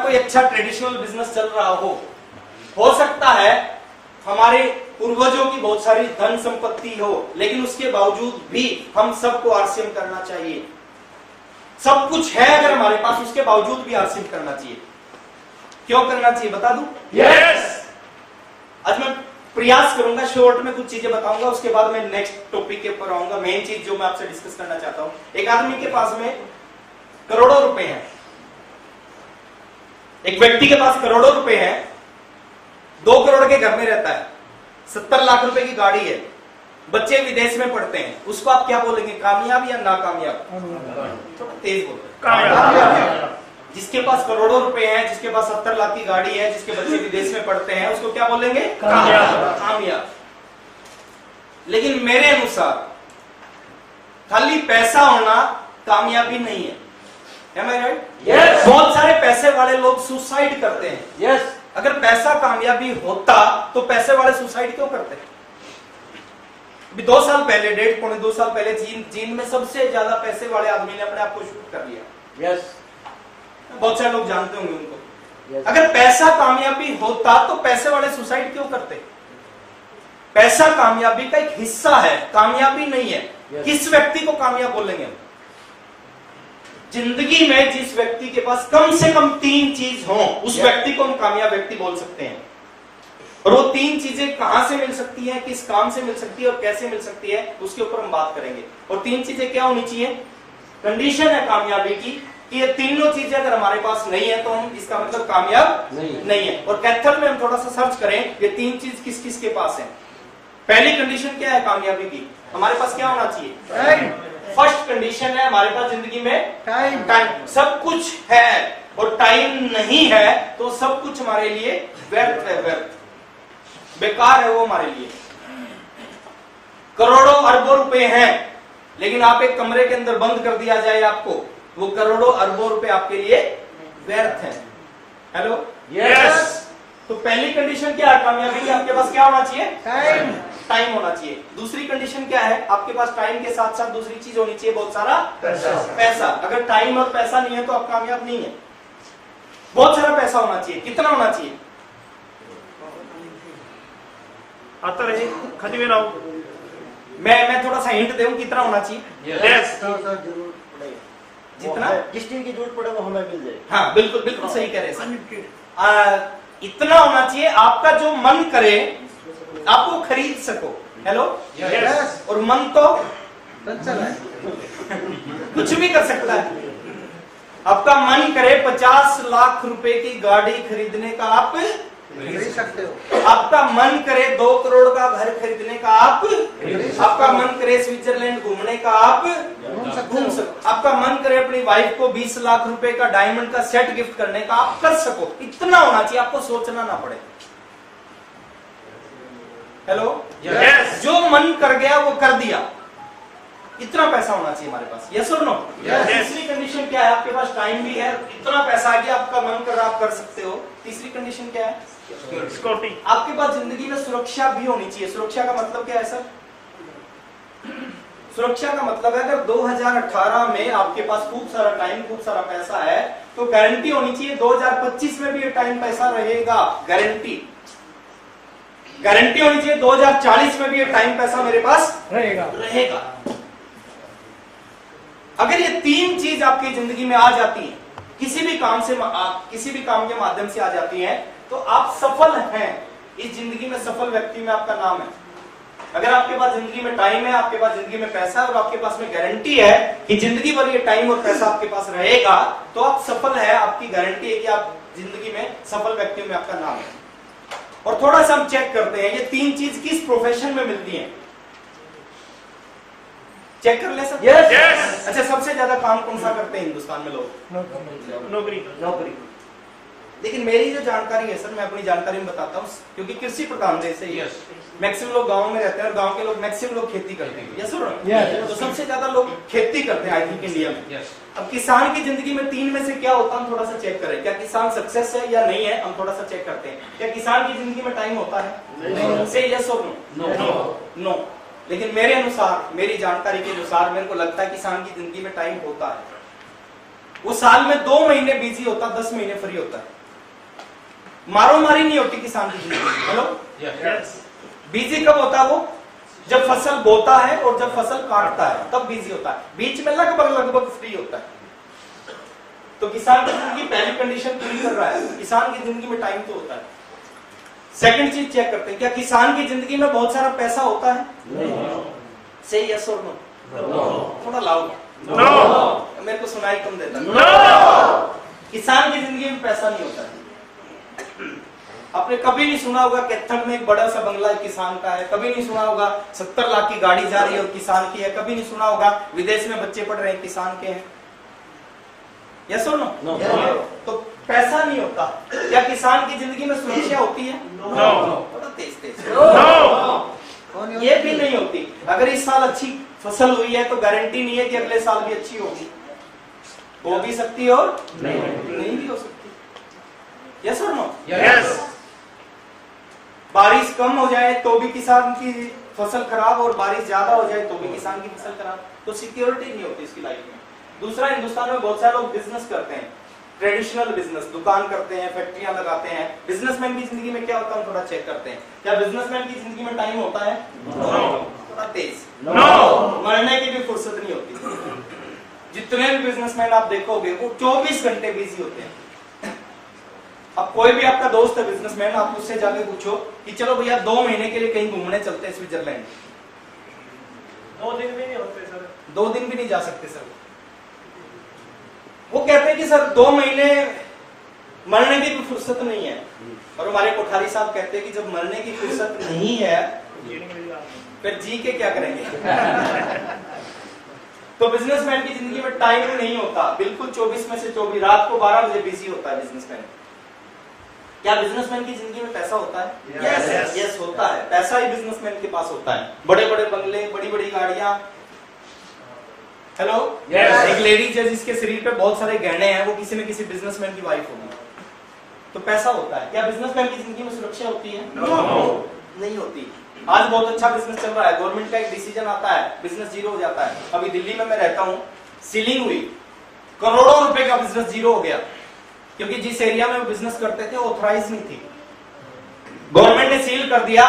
कोई अच्छा traditional business चल रहा हो सकता है हमारे पूर्वजों की बहुत सारी धन संपत्ति हो, लेकिन उसके बावजूद भी हम सबको आरसीएम करना चाहिए। सब कुछ है अगर हमारे पास, उसके बावजूद भी आरसीएम करना चाहिए। क्यों करना चाहिए बता दूं? यस। आज मैं प्रयास करूंगा, शॉर्ट में कुछ चीजें बताऊंगा, उसके बाद मैं नेक्स्ट टॉपिक के ऊपर आऊंगा। मेन चीज जो मैं आपसे डिस्कस करना चाहता हूं, एक आदमी के पास में करोड़ों रुपए हैं, एक व्यक्ति के पास करोड़ों रुपए हैं, 2 करोड़ के घर में रहता है, 70 लाख रुपए की गाड़ी है, बच्चे विदेश में पढ़ते हैं, उसको आप क्या बोलेंगे, कामयाब या नाकामयाब? थोड़ा तेज बोलो। कामयाब। जिसके पास करोड़ों रुपए हैं, जिसके पास 70 लाख की गाड़ी है, जिसके बच्चे विदेश में पढ़ते हैं, उसको क्या बोलेंगे? कामयाब। कामयाब। लेकिन मेरे अनुसार खाली पैसा होना कामयाबी नहीं है। Am I right? Yes. बहुत सारे पैसे वाले लोग सुसाइड करते हैं। यस। अगर पैसा कामयाबी होता तो पैसे वाले सुसाइड क्यों करते? अभी 2 साल पहले, 1.5-2 साल पहले चीन में सबसे ज्यादा पैसे वाले आदमी ने अपने आप को शूट कर लिया। यस। बहुत सारे लोग जानते होंगे उनको। Yes. अगर पैसा कामयाबी होता तो पैसे वाले सुसाइड क्यों करते? पैसा कामयाबी का एक हिस्सा है, कामयाबी नहीं है। Yes. किस व्यक्ति को कामयाब बोलेंगे? जिंदगी में जिस व्यक्ति के पास कम से कम 3 चीज हो, उस व्यक्ति को हम कामयाब व्यक्ति बोल सकते हैं। और वो 3 चीजें कहां से मिल सकती है, किस काम से मिल सकती है और कैसे मिल सकती है, उसके ऊपर हम बात करेंगे। और 3 चीजें क्या होनी चाहिए? कंडीशन है कामयाबी की कि ये तीनों चीजें अगर हमारे पास नहीं है तो हम इसका मतलब कामयाब नहीं है। और कैथल में हम थोड़ा सा सर्च करें ये 3 चीज किस किस के पास है। पहली कंडीशन क्या है कामयाबी की? हमारे पास क्या होना चाहिए? फर्स्ट कंडीशन है हमारे पास जिंदगी में टाइम। सब कुछ है और टाइम नहीं है तो सब कुछ हमारे लिए व्यर्थ है, व्यर्थ, बेकार है वो हमारे लिए। करोड़ों अरबों रुपए हैं, लेकिन आप एक कमरे के अंदर बंद कर दिया जाए आपको, वो करोड़ों अरबों रुपए आपके लिए व्यर्थ है। हेलो? यस। तो पहली कंडीशन क्या है कामयाबी की? आपके पास क्या होना चाहिए? टाइम होना चाहिए। दूसरी कंडीशन क्या है? आपके पास टाइम के साथ साथ दूसरी चीज होनी चाहिए, बहुत सारा पैसा। अगर टाइम और पैसा नहीं है तो आप कामयाब नहीं है। बहुत सारा पैसा होना चाहिए। कितना होना चाहिए? आता रहे खत्म में रहो। मैं थोड़ा सा हिंट दूं, कितना होना चाहिए? यस। जितना जिस चीज की जरूरत पड़े वो हमें मिल जाए। हाँ, बिल्कुल बिल्कुल सही कह रहे हैं। इतना होना चाहिए आपका जो मन करे आप वो खरीद सको। हेलो? यस। और मन तो कुछ भी कर सकता है। आपका मन करे 50 लाख रुपए की गाड़ी खरीदने का, आप खरीद सकते हो। आपका मन करे 2 करोड़ का घर खरीदने का, आपका मन करे स्विट्जरलैंड घूमने का, आप घूम सको। आपका मन करे अपनी वाइफ को 20 लाख रुपए का डायमंड का सेट गिफ्ट करने का, आप कर सको। इतना होना चाहिए, आपको सोचना ना पड़े। हेलो? यस। जो मन कर गया वो कर दिया। इतना पैसा होना चाहिए हमारे पास। यस और नो? तीसरी कंडीशन क्या है? आपके पास टाइम भी है, इतना पैसा आ गया, आपका मन कर रहा आप कर सकते हो। तीसरी कंडीशन क्या है? सिक्योरिटी। आपके पास जिंदगी में सुरक्षा भी होनी चाहिए। सुरक्षा का मतलब क्या है सर? सुरक्षा का मतलब है अगर 2018 में आपके पास खूब सारा टाइम, खूब सारा पैसा है तो गारंटी होनी चाहिए 2025 में भी ये टाइम पैसा रहेगा। गारंटी होनी चाहिए 2040 में भी ये टाइम पैसा मेरे पास रहेगा। अगर ये 3 चीज आपकी जिंदगी में आ जाती है, किसी भी काम के माध्यम से आ जाती है, तो आप सफल हैं। इस जिंदगी में सफल व्यक्ति में आपका नाम है। अगर आपके पास जिंदगी में टाइम है, आपके पास जिंदगी में पैसा है और आपके पास में गारंटी है कि जिंदगी भर ये टाइम और पैसा आपके पास रहेगा, तो आप सफल है। आपकी गारंटी है कि आप जिंदगी में सफल व्यक्तियों में आपका नाम है। और थोड़ा सा हम चेक करते हैं ये 3 चीज किस प्रोफेशन में मिलती है। चेक कर ले सर? यस। अच्छा, सबसे ज्यादा काम कौन सा करते हैं हिंदुस्तान में लोग? नौकरी। लेकिन मेरी जो जानकारी है सर, मैं अपनी जानकारी में बताता हूँ, क्योंकि कृषि प्रधान देश है। यस। मैक्सिमम लोग गांव में रहते हैं और गांव के लोग मैक्सिमम लोग खेती करते हैं। यस और Yes. तो सबसे ज्यादा लोग खेती करते हैं आई थिंक इंडिया में। यस। अब किसान की जिंदगी में 3 में से क्या होता है, हम थोड़ा सा चेक करें। क्या किसान सक्सेस है या नहीं है, हम थोड़ा सा चेक करते हैं। क्या किसान की जिंदगी में टाइम होता है? से यस और नो। लेकिन मेरे अनुसार, मेरी जानकारी के अनुसार मेरे को लगता है किसान की जिंदगी में टाइम होता है। वो साल में 2 महीने बिजी होता, 10 महीने फ्री होता है। मारो मारी नहीं होती किसान की जिंदगी में। Hello, Yes. बिजी कब होता है वो? जब फसल बोता है और जब फसल काटता है तब बिजी होता है। बीच में लगभग फ्री होता है। तो किसान की जिंदगी पहली कंडीशन पूरी कर रहा है, किसान की जिंदगी में टाइम तो होता है। सेकंड चीज चेक करते हैं, क्या किसान की जिंदगी में बहुत सारा पैसा होता है? से यस और नो? थोड़ा लाउड। No. मेरे को सुनाई कम देता है। No. किसान की जिंदगी में पैसा नहीं होता है। आपने कभी नहीं सुना होगा कैथल में एक बड़ा सा बंगला किसान का है, कभी नहीं सुना होगा 70 लाख की गाड़ी जा रही है और किसान की है, कभी नहीं सुना होगा विदेश में बच्चे पढ़ रहे हैं किसान के हैं। यस और नो? तो पैसा नहीं होता। क्या किसान की जिंदगी में सुरक्षा होती है? थोड़ा तेज तेज। No. ये भी नहीं होती। अगर इस साल अच्छी फसल हुई है तो गारंटी नहीं है कि अगले साल भी अच्छी होगी। हो भी सकती है और नहीं भी हो सकती। यस और नो? Yes. बारिश कम हो जाए तो भी किसान की फसल खराब और बारिश ज्यादा हो जाए तो भी किसान की फसल खराब। तो सिक्योरिटी नहीं होती इसकी लाइफ में। दूसरा, हिंदुस्तान में बहुत सारे लोग बिजनेस करते हैं, ट्रेडिशनल बिजनेस, दुकान करते हैं, फैक्ट्रियां लगाते हैं। बिजनेसमैन की जिंदगी में क्या होता है, थोड़ा चेक करते हैं। क्या बिजनेसमैन की जिंदगी में टाइम होता है? थोड़ा तेज। मरने की भी फुर्सत नहीं होती। जितने भी बिजनेसमैन आप देखोगे वो 24 घंटे बिजी होते हैं। अब कोई भी आपका दोस्त है बिजनेसमैन, आप उससे जाके पूछो कि चलो भैया 2 महीने के लिए कहीं घूमने चलते हैं स्विट्जरलैंड। 2 दिन भी नहीं होते सर। 2 दिन भी नहीं जा सकते सर। वो कहते हैं कि सर 2 महीने मरने की भी फुर्सत नहीं है। और हमारे कोठारी साहब कहते हैं कि जब मरने की फुर्सत नहीं है फिर जी के क्या करेंगे? तो बिजनेसमैन की जिंदगी में टाइम नहीं होता, बिल्कुल 24 में से 24। रात को 12 बजे बिजी होता है बिजनेसमैन। क्या बिजनेसमैन की जिंदगी में पैसा होता है? Yes. यस होता है। पैसा ही बिजनेसमैन के पास होता है। बड़े बड़े बंगले, बड़ी बड़ी गाड़ियां। Hello, Yes. एक लेडीज है जिसके शरीर पे बहुत सारे गहने हैं, वो किसी न किसी बिजनेसमैन की वाइफ होगी। तो पैसा होता है। क्या बिजनेसमैन की जिंदगी में सुरक्षा होती है? No. नहीं होती। आज बहुत अच्छा बिजनेस चल रहा है, गवर्नमेंट का एक डिसीजन आता है, बिजनेस जीरो हो जाता है। अभी दिल्ली में मैं रहता हूँ, सीलिंग हुई, करोड़ों रुपए का बिजनेस जीरो हो गया, क्योंकि जिस एरिया में वो बिजनेस करते थे वो ऑथराइज नहीं थी। गवर्नमेंट ने सील कर दिया,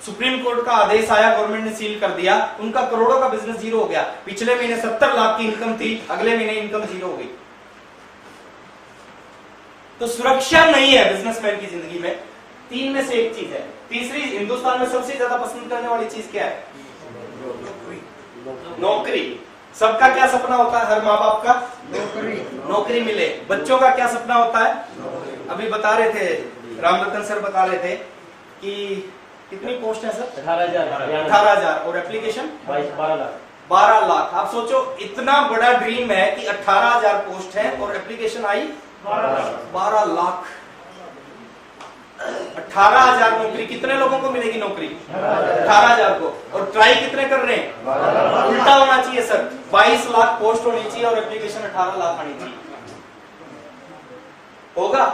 सुप्रीम कोर्ट का आदेश आया, गवर्नमेंट ने सील कर दिया, उनका करोड़ों का बिजनेस जीरो हो गया। पिछले महीने 70 लाख की इनकम थी, अगले महीने इनकम जीरो हो गई। तो सुरक्षा नहीं है बिजनेसमैन की जिंदगी में। 3 में से एक चीज है। तीसरी, हिंदुस्तान में सबसे ज्यादा पसंद करने वाली चीज क्या है? नौकरी। सबका क्या सपना होता है? हर माँ बाप का नौकरी मिले। बच्चों का क्या सपना होता है? अभी बता रहे थे, रामरतन सर बता रहे थे कि कितनी पोस्ट है सर? 18,000 और एप्लीकेशन 12 लाख। आप सोचो, इतना बड़ा ड्रीम है कि 18,000 पोस्ट है और एप्लीकेशन आई 12 लाख। 18,000 नौकरी, कितने लोगों को मिलेगी नौकरी? 18,000 को। और ट्राई कितने कर रहे हैं? उल्टा होना चाहिए सर, 22 लाख पोस्ट होनी चाहिए और एप्लीकेशन 18 लाख आनी चाहिए। होगा?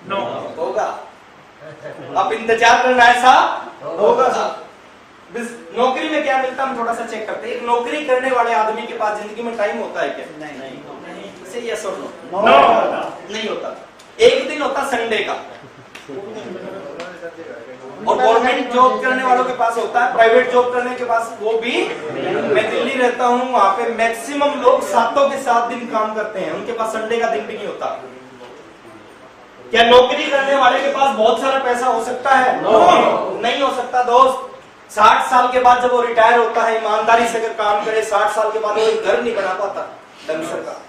No. होगा। आप इंतजार करना है साहब, होगा। नौकरी में क्या मिलता है हम थोड़ा सा चेक करते हैं। एक नौकरी करने वाले आदमी के पास जिंदगी में टाइम होता है क्या? नहीं। से यस और नो? नहीं होता। एक दिन होता संडे का, और गवर्नमेंट जॉब करने वालों के पास होता है, प्राइवेट जॉब करने के पास वो भी। मैं दिल्ली रहता हूँ, वहां पे मैक्सिमम लोग 7 के 7 दिन काम करते हैं, उनके पास संडे का दिन भी नहीं होता। क्या नौकरी करने वाले के पास बहुत सारा पैसा हो सकता है? नहीं हो सकता दोस्त। 60 साल के बाद जब वो रिटायर होता है, ईमानदारी से अगर काम करे, 60 साल के बाद वो एक घर नहीं बना पाता ढंग से का।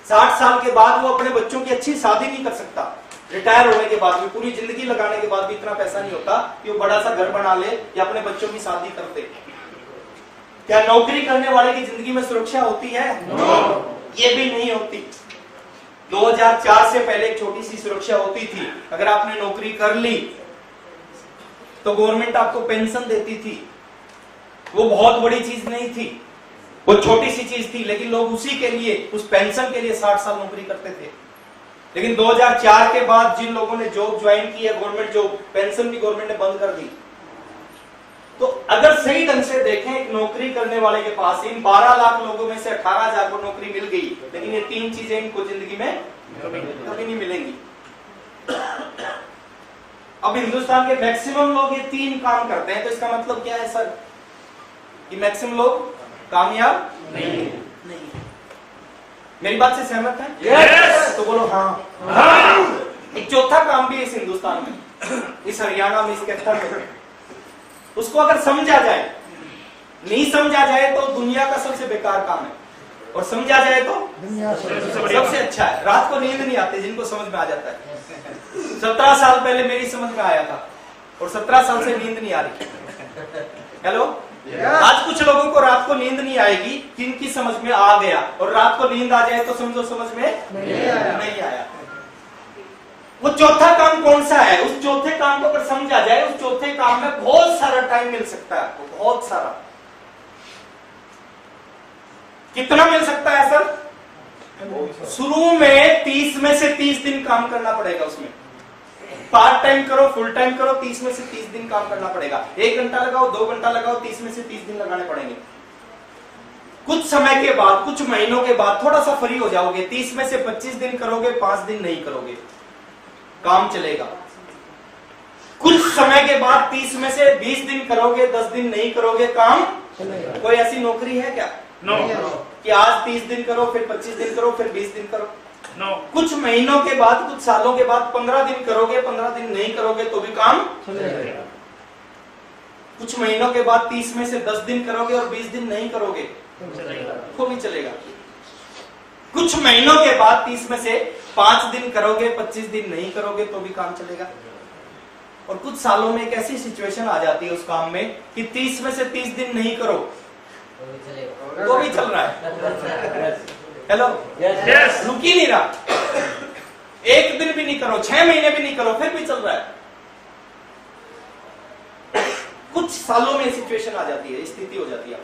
60 साल के बाद वो अपने बच्चों की अच्छी शादी नहीं कर सकता। रिटायर होने के बाद भी, पूरी जिंदगी लगाने के बाद भी इतना पैसा नहीं होता कि वो बड़ा सा घर बना ले या अपने बच्चों की शादी कर दे। क्या नौकरी करने वाले की जिंदगी में सुरक्षा होती है? ये भी नहीं होती। 2004 से पहले एक छोटी सी सुरक्षा होती थी। अगर आपने नौकरी कर ली तो गवर्नमेंट आपको पेंशन देती थी। वो बहुत बड़ी चीज नहीं थी, वो छोटी सी चीज थी, लेकिन लोग उसी के लिए, उस पेंशन के लिए 60 साल नौकरी करते थे। लेकिन 2004 के बाद जिन लोगों ने जॉब ज्वाइन की है, गवर्नमेंट जॉब, पेंशन भी गवर्नमेंट ने बंद कर दी। तो अगर सही ढंग से देखें, एक नौकरी करने वाले के पास इन 12 लाख लोगों में से 18,000 को नौकरी मिल गई, लेकिन ये 3 चीजें इनको जिंदगी में कभी नहीं मिलेंगी। अब हिंदुस्तान के मैक्सिमम लोग ये 3 काम करते हैं, तो इसका मतलब क्या है सर कि मैक्सिमम लोग कामयाब नहीं। मेरी बात से सहमत है? Yes! तो बोलो हाँ। एक चौथा काम भी है इस हिंदुस्तान में, इस हरियाणा में, इस कैथल में, उसको अगर समझा जाए, नहीं समझा जाए तो दुनिया का सबसे बेकार काम है, और समझा जाए तो सबसे अच्छा है। रात को नींद नहीं आती जिनको समझ में आ जाता है। 17 साल पहले मेरी समझ में आया था, और 17 साल से नींद नहीं आ रही। हेलो, आज कुछ लोगों को रात को नींद नहीं आएगी, किनकी समझ में आ गया, और रात को नींद आ जाए तो समझो समझ में नहीं आया। वो चौथा काम कौन सा है? उस चौथे काम को अगर समझा जाए, उस चौथे काम में बहुत सारा टाइम मिल सकता है आपको, बहुत सारा। कितना मिल सकता है सर? शुरू में 30 में से 30 दिन काम करना पड़ेगा उसमें। पार्ट टाइम करो, फुल टाइम करो, 30 में से 30 दिन काम करना पड़ेगा। 1 घंटा लगाओ, 2 घंटा लगाओ, 30 में से 30 दिन लगाने पड़ेंगे। कुछ समय के बाद, कुछ महीनों के बाद थोड़ा सा फ्री हो जाओगे। 30 में से 25 दिन करोगे, 5 दिन नहीं करोगे, काम चलेगा। कुछ समय के बाद 30 में से 20 दिन करोगे, 10 दिन नहीं करोगे, काम चलेगा। कोई ऐसी नौकरी है क्या? नो। कि आज 30 दिन करो, फिर 25 दिन करो, फिर 20 दिन करो। नो। कुछ महीनों के बाद, कुछ सालों के बाद 15 दिन करोगे, 15 दिन नहीं करोगे तो भी काम चलेगा। कुछ महीनों के बाद 30 में से 10 दिन करोगे और 20 दिन नहीं करोगे तो भी चलेगा। कुछ महीनों के बाद 30 में से 5 दिन करोगे, 25 दिन नहीं करोगे तो भी काम चलेगा। और कुछ सालों में एक ऐसी सिचुएशन आ जाती है उस काम में कि 30 में से 30 दिन नहीं करो तो भी चल रहा है। Hello, Yes! रुक ही नहीं रहा। 1 दिन भी नहीं करो, 6 महीने भी नहीं करो, फिर भी चल रहा है। कुछ सालों में सिचुएशन आ जाती है, स्थिति हो जाती है।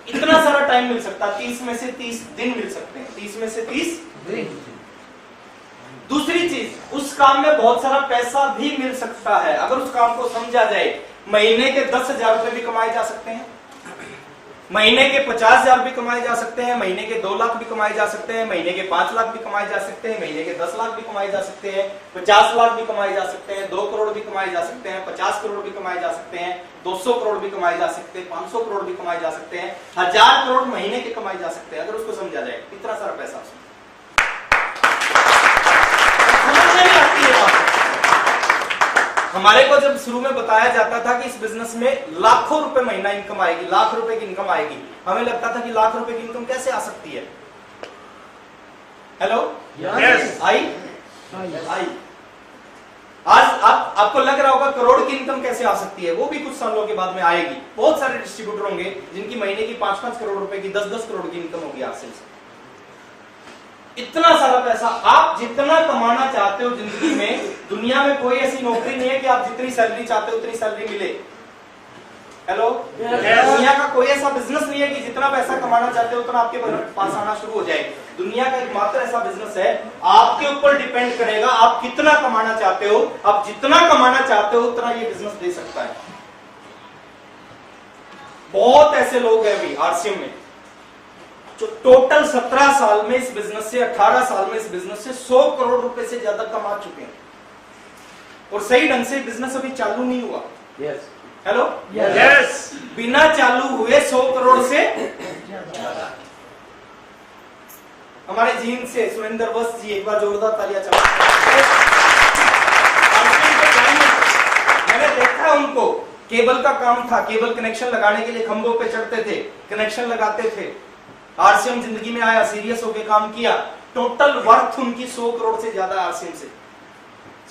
इतना सारा टाइम मिल सकता है, 30 में से 30 दिन मिल सकते हैं, 30 में से 30 दिन। दूसरी चीज, उस काम में बहुत सारा पैसा भी मिल सकता है अगर उस काम को समझा जाए। महीने के 10,000 रुपए भी कमाए जा सकते हैं, महीने के 50,000 भी कमाए जा सकते हैं, महीने के 2 लाख भी कमाए जा सकते हैं, महीने के 5 लाख भी कमाए जा सकते हैं, महीने के 10 लाख भी कमाए जा सकते हैं, 50 लाख भी कमाए जा सकते हैं, 2 करोड़ भी कमाए जा सकते हैं, 50 करोड़ भी कमाए जा सकते हैं, 200 करोड़ भी कमाए जा सकते हैं, 500 करोड़ भी कमाए जा सकते हैं, 1000 करोड़ महीने के कमाए जा सकते हैं अगर उसको समझा जाए। इतना सारा पैसा उसमें समझ में नहीं आती है बात। हमारे को जब शुरू में बताया जाता था कि इस बिजनेस में लाखों रुपए महीना इनकम आएगी, लाख रुपए की इनकम आएगी, हमें लगता था कि लाख रुपए की इनकम कैसे आ सकती है। Hello, Yes! आई। आज आपको लग रहा होगा करोड़ की इनकम कैसे आ सकती है, वो भी कुछ सालों के बाद में आएगी। बहुत सारे डिस्ट्रीब्यूटर होंगे जिनकी महीने की 5-5 करोड़ रुपए की, 10-10 करोड़ की इनकम होगी आज से। इतना सारा पैसा, आप जितना कमाना चाहते हो जिंदगी में, दुनिया में कोई ऐसी नौकरी नहीं है कि आप जितनी सैलरी चाहते हो उतनी सैलरी मिले। हेलो, दुनिया का कोई ऐसा बिजनेस नहीं है कि जितना पैसा कमाना चाहते हो उतना आपके पास आना शुरू हो जाए। दुनिया का एकमात्र ऐसा बिजनेस है, आपके ऊपर डिपेंड करेगा आप कितना कमाना चाहते हो। आप जितना कमाना चाहते हो उतना ये बिजनेस दे सकता है। बहुत ऐसे लोग हैं अभी आरसीएम में जो टोटल 17 साल में इस बिजनेस से, 18 साल में इस बिजनेस से 100 करोड़ रुपए से ज्यादा कमा चुके हैं, और सही ढंग से बिजनेस अभी चालू नहीं हुआ। Yes. Hello, Yes! बिना चालू हुए 100 करोड़ से हमारे जीन से सुरेंद्र वस्त जी, एक बार जोरदार तालियां मैंने देखा उनको, केबल का काम था, केबल कनेक्शन लगाने के लिए खंभों पे चढ़ते थे, कनेक्शन लगाते थे। आरसीएम जिंदगी में आया, सीरियस होकर काम किया, टोटल वर्थ उनकी 100 करोड़ से ज्यादा आरसीएम से।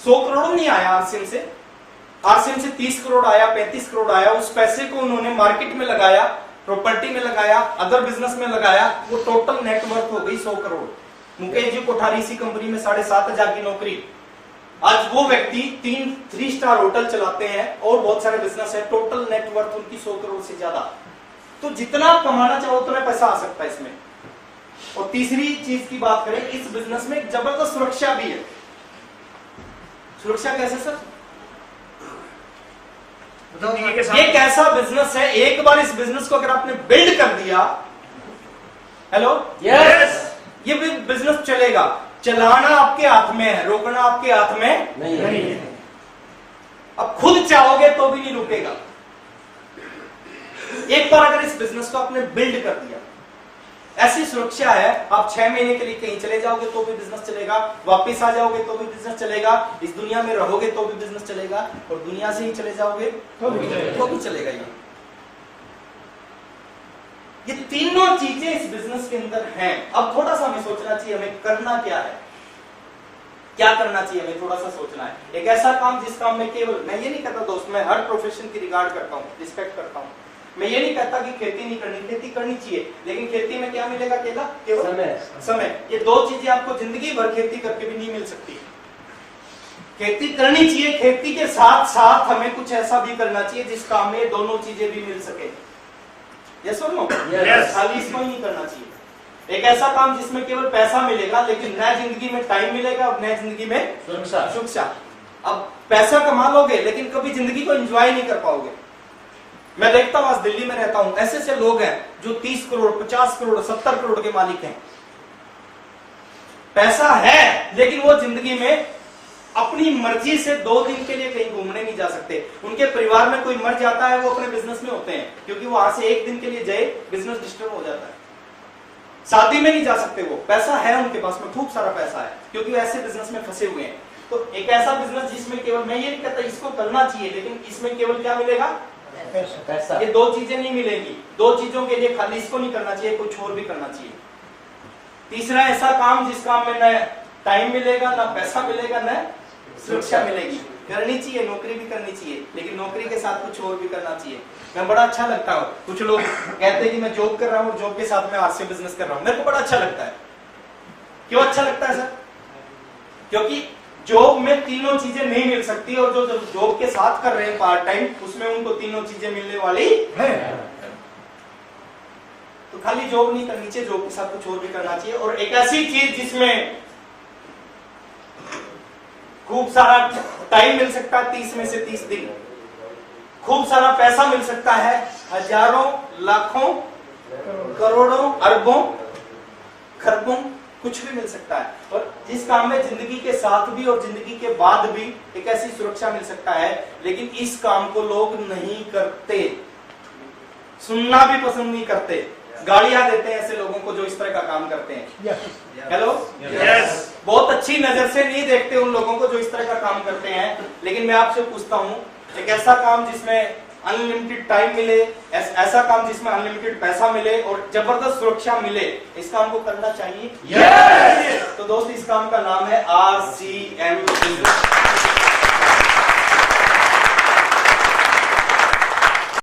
100 करोड़ नहीं आया आरसीएम से, आरसीएम से 30 करोड़ आया, 35 करोड़ आया। उस पैसे को उन्होंने मार्केट में लगाया, प्रॉपर्टी में लगाया, अदर बिजनेस में लगाया, वो टोटल नेटवर्थ हो गई 100 करोड़। मुकेश जी कोठारी इसी कंपनी में 7,500 की नौकरी, आज वो व्यक्ति 3 स्टार होटल चलाते हैं और बहुत सारे बिजनेस है, टोटल नेटवर्थ उनकी 100 करोड़ से ज्यादा। तो जितना आप कमाना चाहो उतना पैसा आ सकता है इसमें। और तीसरी चीज की बात करें, इस बिजनेस में एक जबरदस्त सुरक्षा भी है। सुरक्षा कैसे सर? ये एक ऐसा बिजनेस है, एक बार इस बिजनेस को अगर आपने बिल्ड कर दिया, हेलो, Yes! ये बिजनेस चलेगा। चलाना आपके हाथ में है, रोकना आपके हाथ में नहीं। अब खुद चाहोगे तो भी नहीं रुकेगा। एक बार अगर इस बिजनेस को आपने बिल्ड कर दिया, ऐसी सुरक्षा है, आप 6 महीने के लिए कहीं चले जाओगे तो भी बिजनेस चलेगा, वापस आ जाओगे तो भी बिजनेस चलेगा, इस दुनिया में रहोगे तो भी बिजनेस चलेगा, और दुनिया से ही चले जाओगे तो भी चलेगा। ये तीनों चीजें इस बिजनेस के अंदर हैं। अब थोड़ा सा हमें सोचना चाहिए, हमें करना क्या है, क्या करना चाहिए, हमें थोड़ा सा सोचना है। एक ऐसा काम जिस काम में केवल, मैं ये नहीं कहता दोस्त, मैं हर प्रोफेशन की रिगार्ड करता हूँ, रिस्पेक्ट करता हूँ, मैं ये नहीं कहता कि खेती नहीं करनी, खेती करनी चाहिए, लेकिन खेती में क्या मिलेगा? केवल समय। ये दो चीजें आपको जिंदगी भर खेती करके भी नहीं मिल सकती। खेती करनी चाहिए, खेती के साथ साथ हमें कुछ ऐसा भी करना चाहिए जिस काम में दोनों चीजें भी मिल सके। यस और नो? खाली इसको ही नहीं करना चाहिए। एक ऐसा काम जिसमें केवल पैसा मिलेगा, लेकिन नया जिंदगी में टाइम मिलेगा, और नया जिंदगी में सुरक्षा। अब पैसा कमा लोगे लेकिन कभी जिंदगी को एंजॉय नहीं कर पाओगे। मैं देखता हूं, आज दिल्ली में रहता हूं, ऐसे ऐसे लोग हैं जो 30 करोड़ 50 करोड़ 70 करोड़ के मालिक हैं। पैसा है लेकिन वो जिंदगी में अपनी मर्जी से 2 दिन के लिए कहीं घूमने नहीं जा सकते। उनके परिवार में कोई मर जाता है, वो अपने बिजनेस में होते हैं, क्योंकि वो वहां से 1 दिन के लिए जाए बिजनेस डिस्टर्ब हो जाता है। शादी में नहीं जा सकते, वो पैसा है उनके पास में, खूब सारा पैसा है, क्योंकि वो ऐसे बिजनेस में फंसे हुए हैं। तो एक ऐसा बिजनेस जिसमें केवल, मैं ये नहीं कहता इसको करना चाहिए, लेकिन इसमें केवल क्या मिलेगा? पैसा। ये 2 चीजें नहीं मिलेंगी। 2 चीजों के लिए खाली इसको नहीं करना चाहिए, कुछ और भी करना चाहिए। तीसरा ऐसा काम जिस काम में न टाइम मिलेगा, ना पैसा मिलेगा, न सुरक्षा मिलेगी। करनी चाहिए, नौकरी भी करनी चाहिए, लेकिन नौकरी के साथ कुछ और भी करना चाहिए। मैं बड़ा अच्छा लगता हूँ, कुछ लोग कहते हैं कि मैं जॉब कर रहा हूँ, जॉब के साथ में हाथ से बिजनेस कर रहा हूँ। मेरे को बड़ा अच्छा लगता है। क्यों अच्छा लगता है सर? क्योंकि जॉब में तीनों चीजें नहीं मिल सकती, और जो जॉब के साथ कर रहे हैं पार्ट टाइम, उसमें उनको तीनों चीजें मिलने वाली है। तो खाली जॉब नहीं करनी चाहिए, जॉब के साथ कुछ और भी करना चाहिए। और एक ऐसी चीज जिसमें खूब सारा टाइम मिल सकता है, 30 में से 30 दिन, खूब सारा पैसा मिल सकता है, हजारों लाखों करोड़ों अरबों खरबों, कुछ भी मिल सकता है। और जिस काम में जिंदगी के साथ भी और जिंदगी के बाद भी एक ऐसी सुरक्षा मिल सकता है, लेकिन इस काम को लोग नहीं करते, सुनना भी पसंद नहीं करते, गालियां देते हैं ऐसे लोगों को जो इस तरह का काम करते हैं। हेलो, बहुत अच्छी नजर से नहीं देखते उन लोगों को जो इस तरह का काम करते हैं। लेकिन मैं आपसे पूछता हूं, एक ऐसा काम जिसमें अनलिमिटेड टाइम मिले, ऐसा काम जिसमें अनलिमिटेड पैसा मिले और जबरदस्त सुरक्षा मिले, इस काम को करना चाहिए। तो दोस्त, इस काम का नाम है RCM।